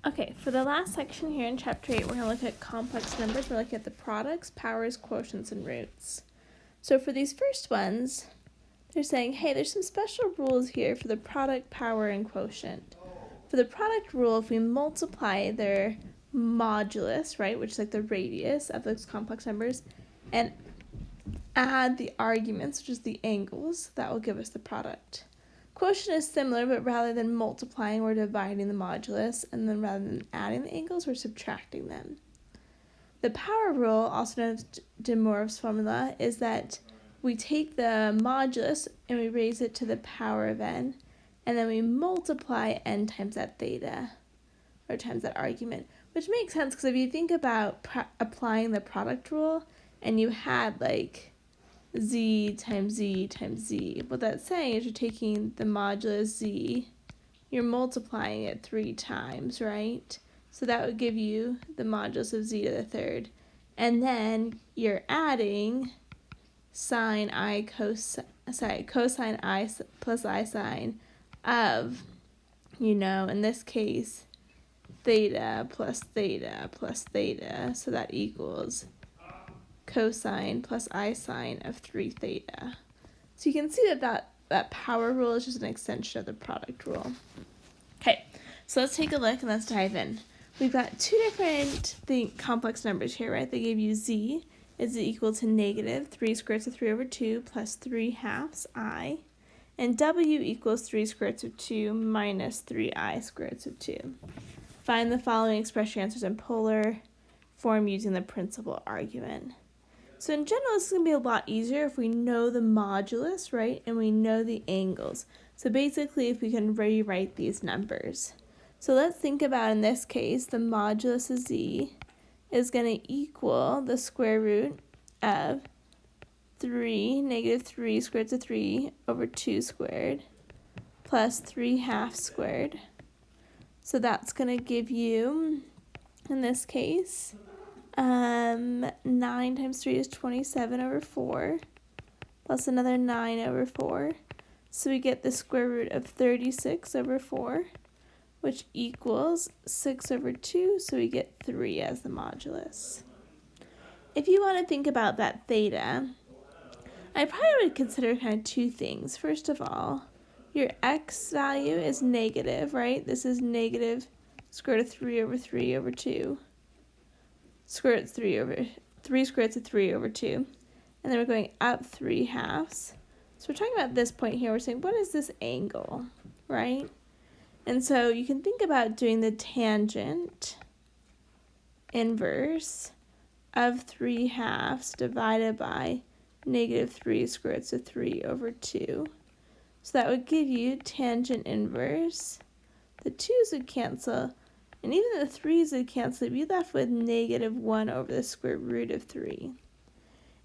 Okay, for the last section here in Chapter 8, we're going to look at complex numbers. We're looking at the products, powers, quotients, and roots. So for these first ones, they're saying, hey, there's some special rules here for the product, power, and quotient. For the product rule, if we multiply their modulus, right, which is like the radius of those complex numbers, and add the arguments, which is the angles, that will give us the product. Quotient is similar, but rather than multiplying, we're dividing the modulus, and then rather than adding the angles, we're subtracting them. The power rule, also known as de Moivre's formula, is that we take the modulus and we raise it to the power of n, and then we multiply n times that theta, or times that argument, which makes sense because if you think about applying the product rule, and you had like z times z times z. What that's saying is you're taking the modulus z, you're multiplying it 3 times, right? So that would give you the modulus of z to the third. And then you're adding cosine I plus I sine of, in this case, theta plus theta plus theta. So that equals cosine plus I sine of 3 theta. So you can see that power rule is just an extension of the product rule. Okay, so let's take a look and let's dive in. We've got two different complex numbers here, right? They gave you z is equal to negative 3 square roots of 3 over 2 plus 3 halves I, and w equals 3 square roots of 2 minus 3i square roots of 2. Find the following, express your answers in polar form using the principal argument. So in general, this is going to be a lot easier if we know the modulus, right, and we know the angles. So basically, if we can rewrite these numbers. So let's think about, in this case, the modulus of z is going to equal the square root of negative 3 square roots of 3 over 2 squared plus 3 halves squared. So that's going to give you, in this case, 9 times 3 is 27 over 4, plus another 9 over 4. So we get the square root of 36 over 4, which equals 6 over 2, so we get 3 as the modulus. If you want to think about that theta, I probably would consider kind of two things. First of all, your x value is negative, right? This is negative square root of 3 over 3 over 2. Square root of 3 square roots of 3 over 2. And then we're going up 3 halves. So we're talking about this point here. We're saying, what is this angle, right? And so you can think about doing the tangent inverse of 3 halves divided by negative 3 square roots of 3 over 2. So that would give you tangent inverse. The 2's would cancel, and even the 3's would cancel. You'd be left with negative 1 over the square root of 3.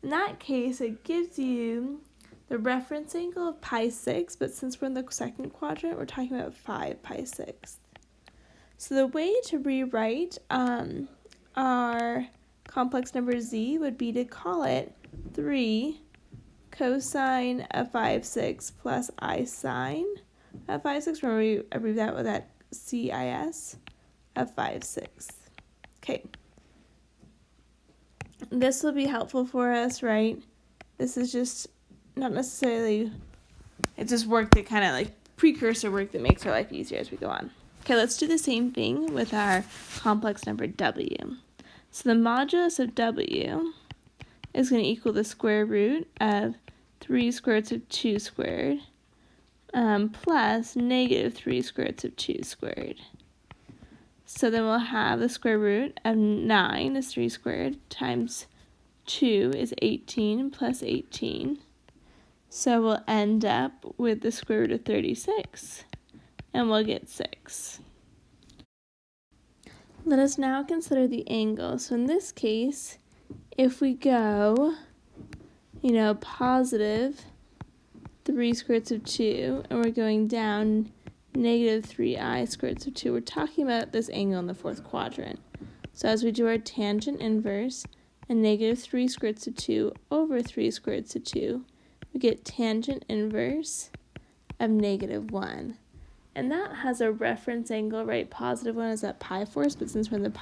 In that case, it gives you the reference angle of pi 6, but since we're in the second quadrant, we're talking about 5 pi 6. So the way to rewrite our complex number z would be to call it 3 cosine of 5 6 plus I sine of 5 6. Remember, we abbreviate that with that CIS of 5 6. Okay. This will be helpful for us, right? This is just not necessarily, it's just work that kind of like precursor work that makes our life easier as we go on. Okay, let's do the same thing with our complex number w. So the modulus of w is going to equal the square root of 3 square roots of 2 squared plus negative 3 square roots of 2 squared. So then we'll have the square root of 9 is 3 squared times 2 is 18 plus 18. So we'll end up with the square root of 36, and we'll get 6. Let us now consider the angle. So in this case, if we go, positive 3 square roots of 2, and we're going down negative 3i square roots of 2, we're talking about this angle in the fourth quadrant. So as we do our tangent inverse, and negative 3 square roots of 2 over 3 square roots of 2, we get tangent inverse of negative 1. And that has a reference angle, right? Positive one is at pi fourths, but since we're in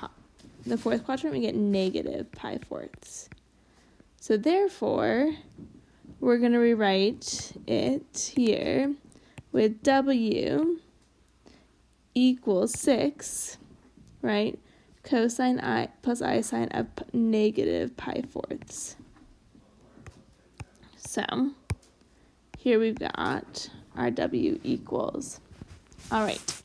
the fourth quadrant, we get negative pi fourths. So therefore, we're going to rewrite it here with W equals 6, right? Cosine I plus I sine of negative pi fourths. So here we've got our W equals. All right.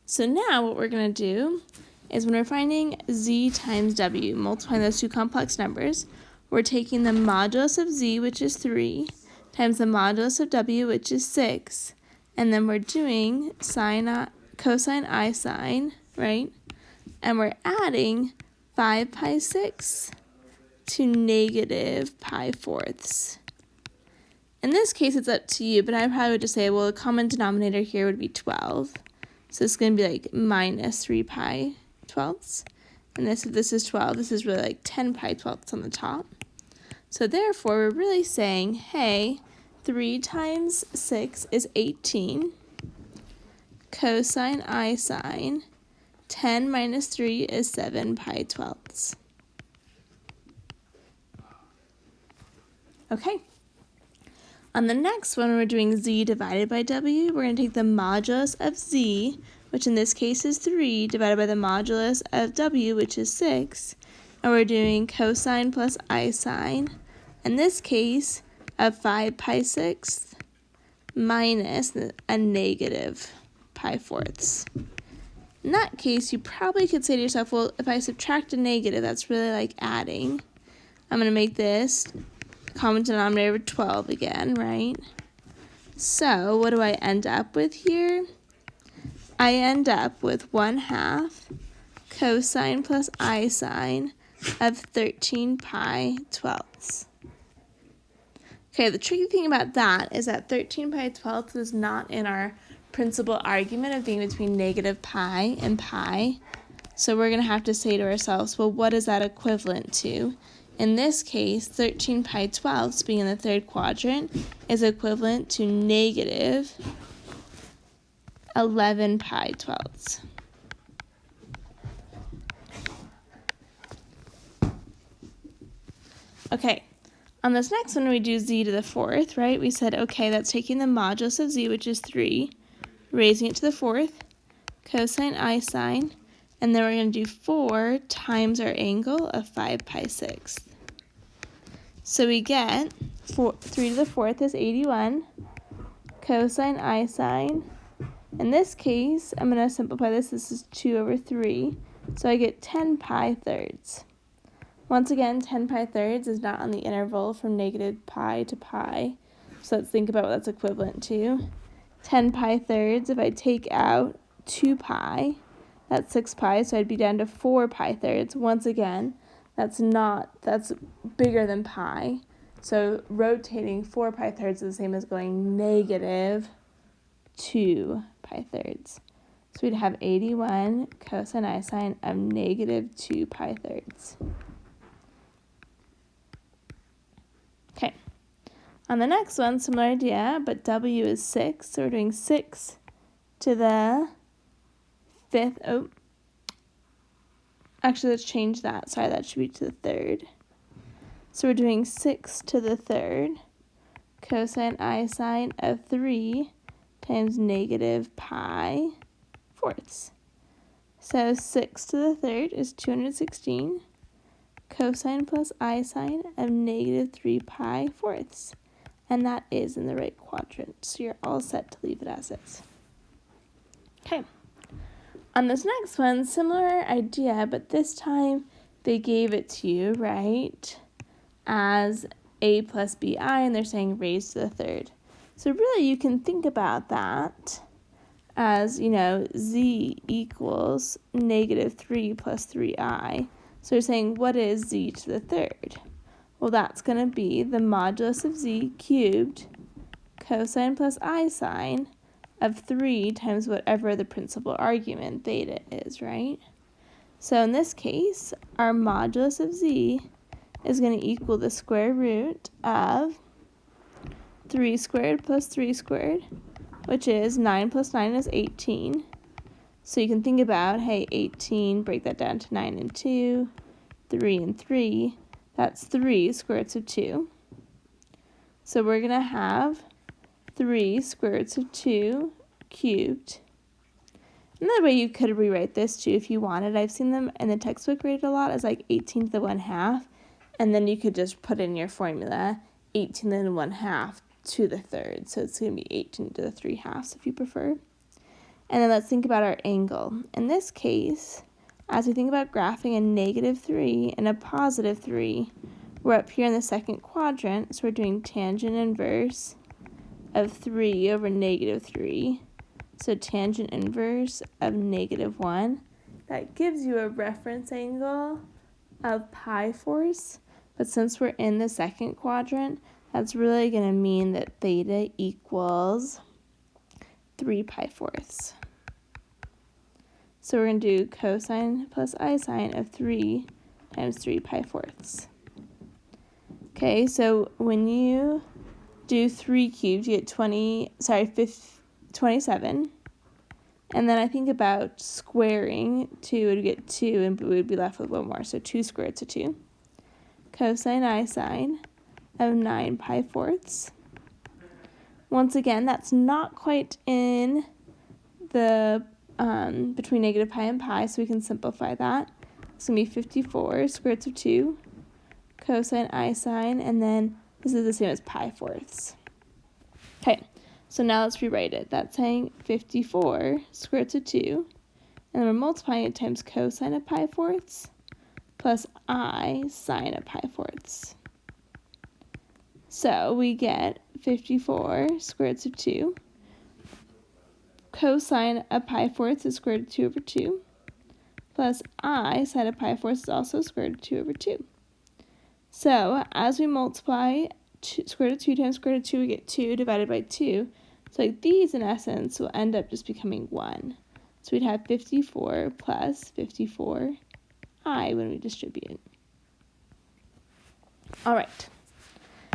So now what we're going to do is when we're finding Z times W, multiplying those two complex numbers, we're taking the modulus of Z, which is 3, times the modulus of W, which is 6, and then we're doing cosine I sine, right? And we're adding 5 pi 6 to negative pi fourths. In this case, it's up to you, but I probably would just say, well, the common denominator here would be 12. So it's going to be like minus 3 pi 12ths. And if this is 12, this is really like 10 pi 12ths on the top. So therefore, we're really saying, hey, 3 times 6 is 18. Cosine I sine 10 minus 3 is 7 pi 12ths. Okay. On the next one, we're doing Z divided by W. We're going to take the modulus of Z, which in this case is 3, divided by the modulus of W, which is 6. And we're doing cosine plus I sine, in this case, of 5 pi 6th minus a negative pi fourths. In that case, you probably could say to yourself, well, if I subtract a negative, that's really like adding. I'm going to make this common denominator of 12 again, right? So what do I end up with here? I end up with 1/2 cosine plus I sine of 13 pi 12ths. Okay, the tricky thing about that is that 13 pi 12ths is not in our principal argument of being between negative pi and pi. So we're going to have to say to ourselves, well, what is that equivalent to? In this case, 13 pi 12ths, being in the third quadrant, is equivalent to negative 11 pi 12ths. Okay, on this next one, we do Z to the fourth, right? We said, okay, that's taking the modulus of Z, which is 3, raising it to the fourth, cosine I sine, and then we're going to do 4 times our angle of 5 pi 6th. So we get 3 to the fourth is 81, cosine I sine. In this case, I'm going to simplify this. This is 2 over 3, so I get 10 pi thirds. Once again, 10 pi thirds is not on the interval from negative pi to pi, so let's think about what that's equivalent to. 10 pi thirds, if I take out 2 pi, that's 6 pi, so I'd be down to 4 pi thirds. Once again, that's bigger than pi. So rotating 4 pi thirds is the same as going negative 2 pi thirds. So we'd have 81 cosine I sine of negative 2 pi thirds. Okay. On the next one, similar idea, but W is 6, so we're doing 6 to the fifth. Oh, actually, let's change that. Sorry, that should be to the third. So we're doing 6 to the third cosine I sine of 3 times negative pi fourths. So 6 to the third is 216 cosine plus I sine of negative 3 pi fourths. And that is in the right quadrant. So you're all set to leave it as is. Okay. On this next one, similar idea, but this time they gave it to you, right, as a plus bi, and they're saying raised to the third. So really you can think about that as, z equals negative 3 plus 3i. So we're saying, what is z to the third? Well, that's going to be the modulus of z cubed cosine plus I sine of 3 times whatever the principal argument theta is, right? So in this case, our modulus of z is going to equal the square root of 3 squared plus 3 squared which is 9 plus 9 is 18. So you can think about, hey, 18, break that down to 9 and 2, 3 and 3. That's 3 square roots of 2. So we're going to have 3 square roots of 2 cubed. Another way you could rewrite this too if you wanted, I've seen them in the textbook rated a lot, as like 18 to the 1/2. And then you could just put in your formula 18 to the 1/2 to the third. So it's going to be 18 to the 3/2 if you prefer. And then let's think about our angle. In this case, as we think about graphing a -3 and a +3, we're up here in the second quadrant, so we're doing tangent inverse of 3 over -3. So tangent inverse of -1. That gives you a reference angle of pi-4, but since we're in the second quadrant, that's really going to mean that theta equals 3 pi-4. So we're going to do cosine plus I sine of 3 times 3 pi-4. Okay, so when you do 3 cubed, you get 27. And then I think about squaring 2, would get 2, and we would be left with 1 more. So 2 square roots of 2. Cosine I sine of 9 pi-4. Once again, that's not quite in the between negative pi and pi, so we can simplify that. It's going to be 54 square roots of 2, cosine I sine, and then this is the same as pi-4. Okay, so now let's rewrite it. That's saying 54 square roots of 2, and then we're multiplying it times cosine of pi-4 plus I sine of pi-4. So we get 54 square roots of 2. Cosine of pi-4 is square root of 2 over 2, plus I sine of pi-4 is also square root of 2 over 2. So as we multiply square root of 2 times square root of 2, we get 2 divided by 2. So like these, in essence, will end up just becoming 1. So we'd have 54 plus 54i when we distribute. All right.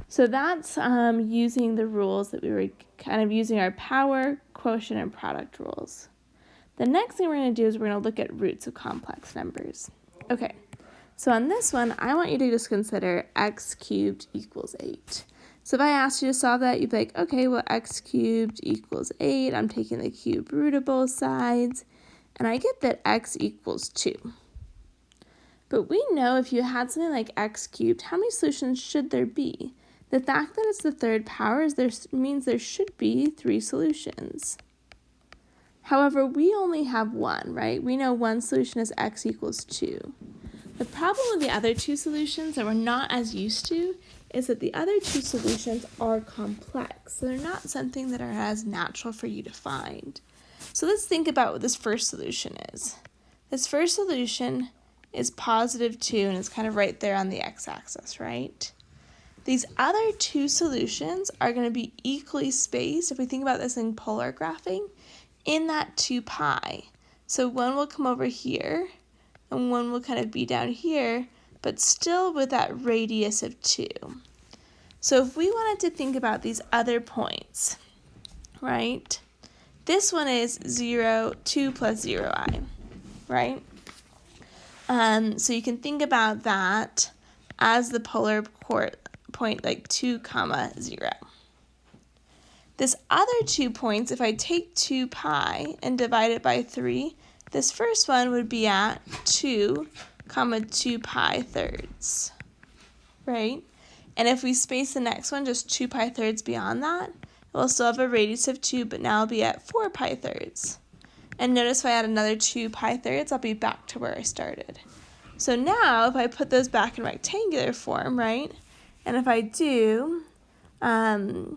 So that's using the rules that we were kind of using our power, quotient, and product rules. The next thing we're going to do is we're going to look at roots of complex numbers. Okay, so on this one, I want you to just consider x cubed equals 8. So if I asked you to solve that, you'd be like, okay, well, x cubed equals 8. I'm taking the cube root of both sides, and I get that x equals 2. But we know if you had something like x cubed, how many solutions should there be? The fact that it's the third power means there should be 3 solutions. However, we only have 1, right? We know one solution is x equals 2. The problem with the other 2 solutions that we're not as used to is that the other 2 solutions are complex. So they're not something that are as natural for you to find. So let's think about what this first solution is. This first solution is positive 2, and it's kind of right there on the x-axis, right? These other 2 solutions are going to be equally spaced, if we think about this in polar graphing, in that 2 pi. So one will come over here, and one will kind of be down here, but still with that radius of 2. So if we wanted to think about these other points, right? This one is 0, 2 plus 0i, right? So you can think about that as the polar point, like 2, 0. This other 2 points, if I take 2 pi and divide it by 3, this first one would be at 2, 2 pi thirds, right? And if we space the next one just 2 pi thirds beyond that, it will still have a radius of 2, but now it'll be at 4 pi thirds. And notice if I add another 2 pi thirds, I'll be back to where I started. So now if I put those back in rectangular form, right? And if I do, rather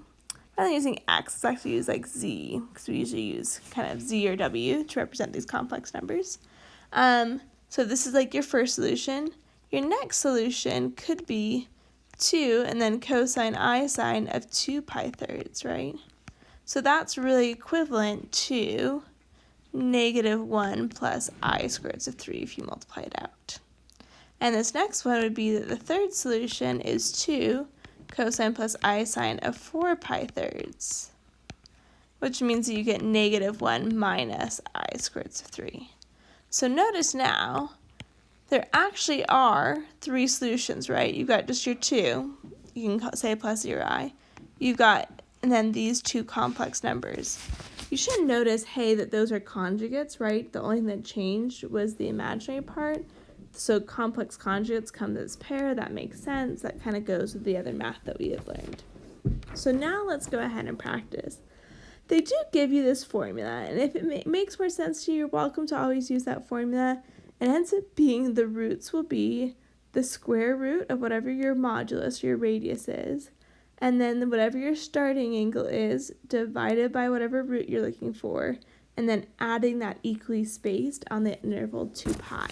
than using x, let's actually use like z, because we usually use kind of z or w to represent these complex numbers. So this is like your first solution. Your next solution could be 2 and then cosine I sine of 2 pi thirds, right? So that's really equivalent to -1 plus I square roots of 3 if you multiply it out. And this next one would be that the third solution is 2 cosine plus I sine of 4 pi thirds, which means that you get -1 minus I squared roots of 3. So notice now, there actually are 3 solutions, right? You've got just your 2, you can say plus 0I. You've got, and then these 2 complex numbers. You should notice, hey, that those are conjugates, right? The only thing that changed was the imaginary part. So complex conjugates come as pair, that makes sense. That kind of goes with the other math that we have learned. So now let's go ahead and practice. They do give you this formula, and if it makes more sense to you, you're welcome to always use that formula. And ends up being the roots will be the square root of whatever your modulus or your radius is, and then whatever your starting angle is divided by whatever root you're looking for, and then adding that equally spaced on the interval 2 pi.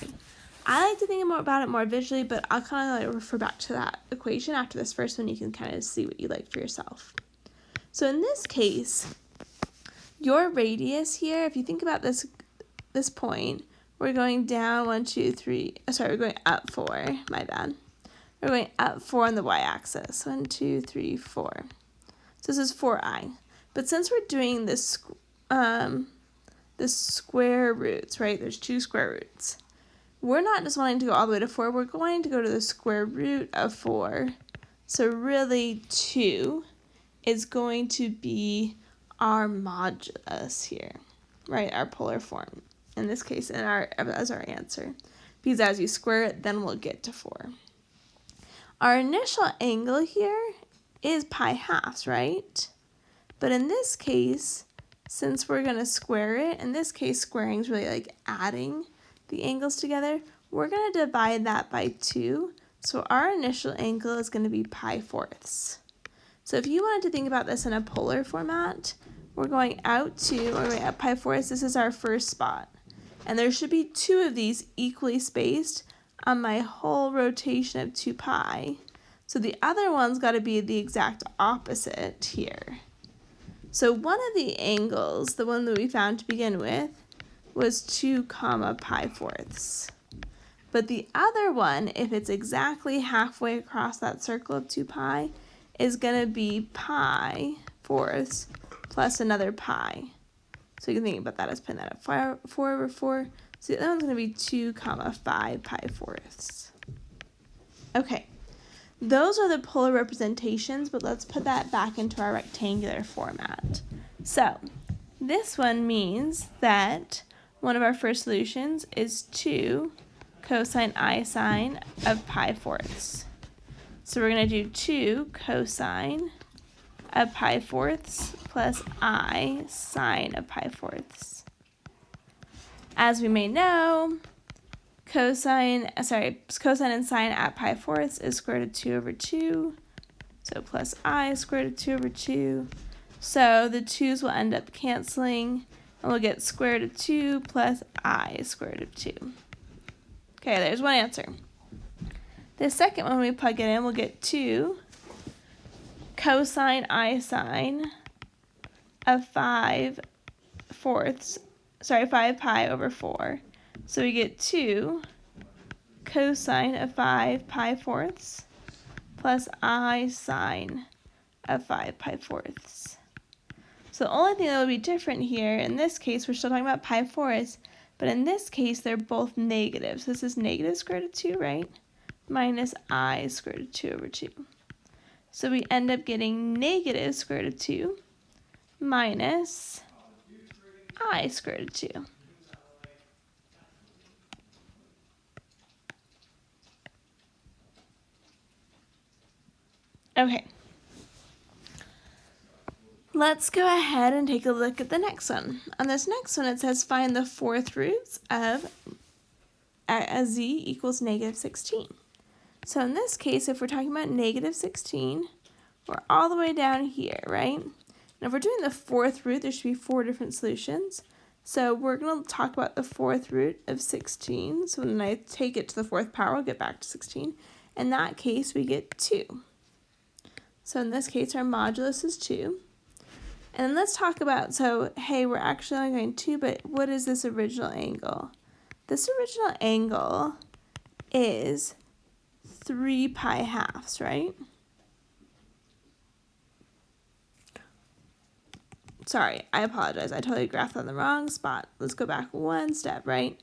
I like to think about it more visually, but I'll kind of like refer back to that equation after this first one. You can kind of see what you like for yourself. So in this case, your radius here, if you think about this point, we're going down 1, 2, 3, we're going up 4, my bad. We're going up 4 on the y-axis, 1, 2, 3, 4. So this is 4I. But since we're doing this square roots, right, there's 2 square roots. We're not just wanting to go all the way to 4, we're going to go to the square root of 4. So really 2 is going to be our modulus here, right, our polar form, in this case, as our answer. Because as you square it, then we'll get to 4. Our initial angle here is pi halves, right? But in this case, since we're going to square it, in this case, squaring is really like adding the angles together, we're going to divide that by 2. So our initial angle is going to be pi fourths. So if you wanted to think about this in a polar format, we're going out pi fourths. This is our first spot. And there should be 2 of these equally spaced on my whole rotation of 2 pi. So the other one's got to be the exact opposite here. So one of the angles, the one that we found to begin with, was 2 pi fourths. But the other one, if it's exactly halfway across that circle of 2 pi, is going to be pi fourths plus another pi. So you can think about that as putting that up 4 over 4. So that one's going to be 2 5 pi fourths. Okay, those are the polar representations, but let's put that back into our rectangular format. So this one means that one of our first solutions is 2 cosine I sine of pi fourths. So we're going to do 2 cosine of pi fourths plus I sine of pi fourths. As we may know, cosine and sine at pi fourths is square root of 2 over 2. So plus I square root of 2 over 2. So the 2's will end up canceling, and we'll get square root of 2 plus I square root of 2. Okay, there's one answer. The second one, when we plug it in, we'll get 2 cosine I sine of 5 pi over 4. So we get 2 cosine of 5 pi fourths plus I sine of 5 pi fourths. So the only thing that will be different here, in this case, we're still talking about pi fourths, but in this case, they're both negative. So this is negative square root of 2, right? Minus I square root of 2 over 2. So we end up getting negative square root of 2 minus I square root of 2. Okay. Let's go ahead and take a look at the next one. On this next one, it says find the fourth roots of z equals negative 16. So in this case, if we're talking about negative 16, we're all the way down here, right? And if we're doing the fourth root, there should be 4 different solutions. So we're going to talk about the fourth root of 16. So when I take it to the 4th power, I'll get back to 16. In that case, we get 2. So in this case, our modulus is 2. And then let's talk about, so hey, we're actually only going 2, but what is this original angle? This original angle is 3 pi halves, right? sorry, I apologize. I totally graphed on the wrong spot. Let's go back one step, right?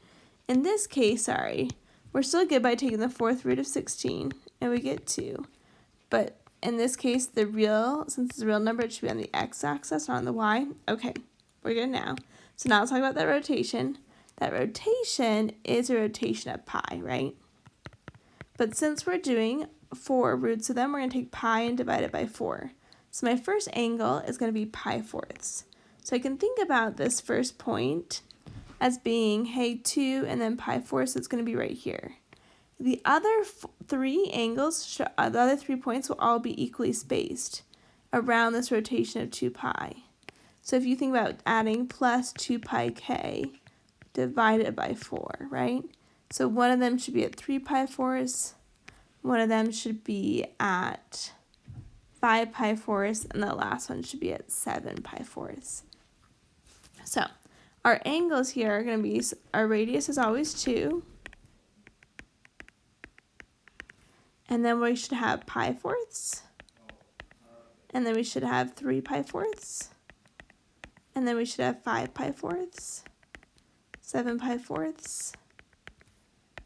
In this case, sorry, we're still good by taking the fourth root of 16, and we get 2. But in this case, since it's a real number, it should be on the x-axis, not on the y. Okay, we're good now. So now let's talk about that rotation. That rotation is a rotation of pi, right? But since we're doing 4 roots of them, we're going to take pi and divide it by 4. So my first angle is going to be pi fourths. So I can think about this first point as being, hey, 2 and then pi fourths, so it's going to be right here. The other 3 angles, the other 3 points will all be equally spaced around this rotation of 2 pi. So if you think about adding plus 2 pi k divided by 4, right? So one of them should be at 3 pi fourths, one of them should be at 5 pi fourths, and the last one should be at 7 pi fourths. So our angles here are going to be, our radius is always 2, and then we should have pi fourths, and then we should have 3 pi fourths, and then we should have 5 pi fourths, 7 pi fourths.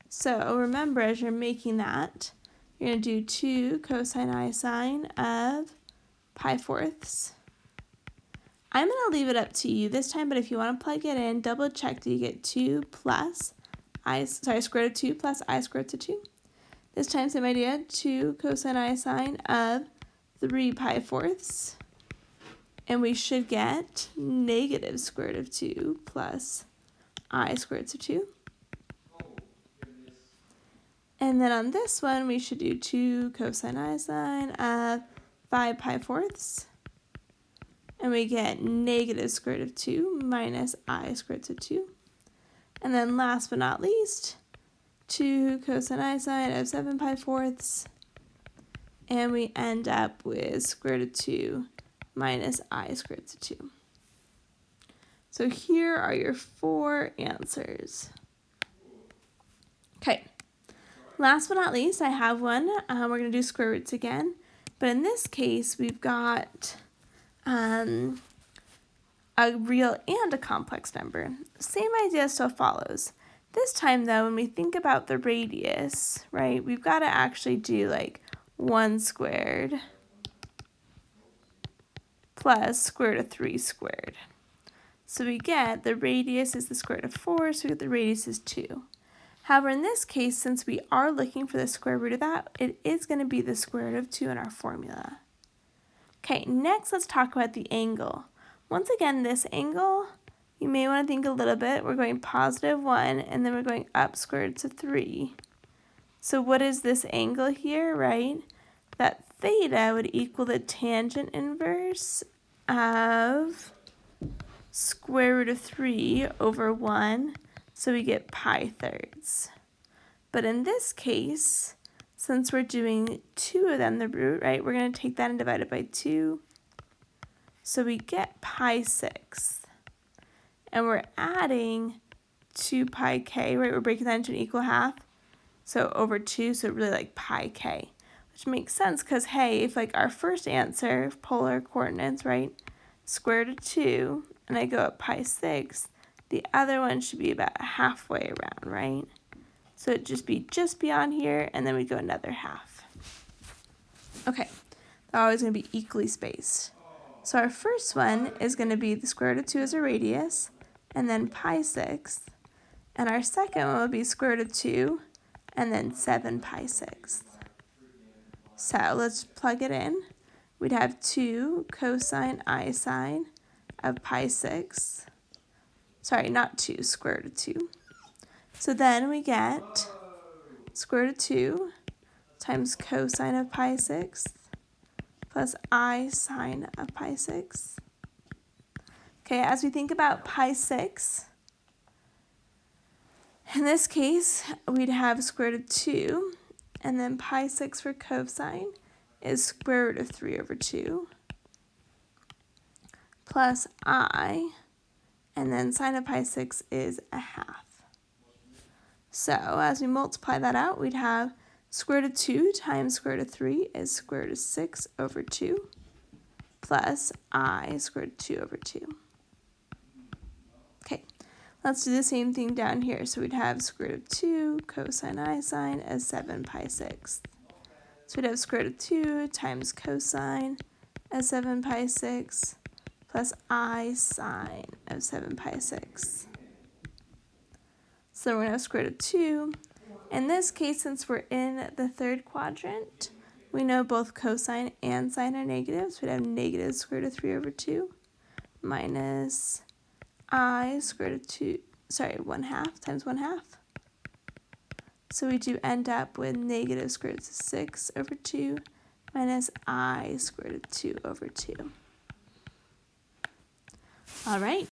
So remember, as you're making that, you're going to do 2 cosine I sine of pi fourths. I'm going to leave it up to you this time, but if you want to plug it in, double check that you get 2 plus square root of 2 plus I square root of 2. This time, same idea, 2 cosine I sine of 3 pi fourths. And we should get negative square root of 2 plus I square root of 2. And then on this one, we should do 2 cosine I sine of 5 pi fourths. And we get negative square root of 2 minus I square root of 2. And then last but not least, 2 cosine I sine of 7 pi fourths. And we end up with square root of 2 minus I square root of 2. So here are your 4 answers. Okay. Last but not least, I have one. We're going to do square roots again. But in this case, we've got a real and a complex number. Same idea still follows. This time, though, when we think about the radius, right, we've got to actually do like 1 squared plus square root of 3 squared. So we get the radius is the square root of 4, so we get the radius is 2. However, in this case, since we are looking for the square root of that, it is going to be the square root of 2 in our formula. Okay, next let's talk about the angle. Once again, this angle, you may want to think a little bit. We're going positive 1, and then we're going up square root of 3. So what is this angle here, right? That theta would equal the tangent inverse of square root of 3 over 1. So we get pi thirds. But in this case, since we're doing 2 of them, the root, right, we're going to take that and divide it by 2. So we get pi sixths. And we're adding 2 pi k, right? We're breaking that into an equal half. So over 2, so really like pi k. Which makes sense because, hey, if like our first answer, polar coordinates, right, square root of 2, and I go up pi sixths, the other one should be about halfway around, right? So it'd just be just beyond here, and then we go another half. Okay, they're always going to be equally spaced. So our first one is going to be the square root of 2 as a radius, and then pi sixths. And our second one will be square root of 2, and then 7 pi sixths. So let's plug it in. We'd have 2 cosine I sine of pi sixths. Sorry, not 2, square root of 2. So then we get square root of 2 times cosine of pi sixths plus I sine of pi sixths. Okay, as we think about pi sixths, in this case, we'd have square root of 2, and then pi 6 for cosine is square root of 3 over 2, plus I, and then sine of pi 6 is a half. So as we multiply that out, we'd have square root of 2 times square root of 3 is square root of 6 over 2, plus I square root of 2 over 2. Okay, let's do the same thing down here. So we'd have square root of 2 cosine I sine as 7 pi sixths. So we'd have square root of 2 times cosine as 7 pi sixths plus I sine of 7 pi sixths. So we're going to have square root of 2. In this case, since we're in the third quadrant, we know both cosine and sine are negative. So we'd have negative square root of 3 over 2 minus I square root of 2, 1/2 times 1/2. So we do end up with negative square root of 6 over 2 minus I square root of 2 over 2. All right.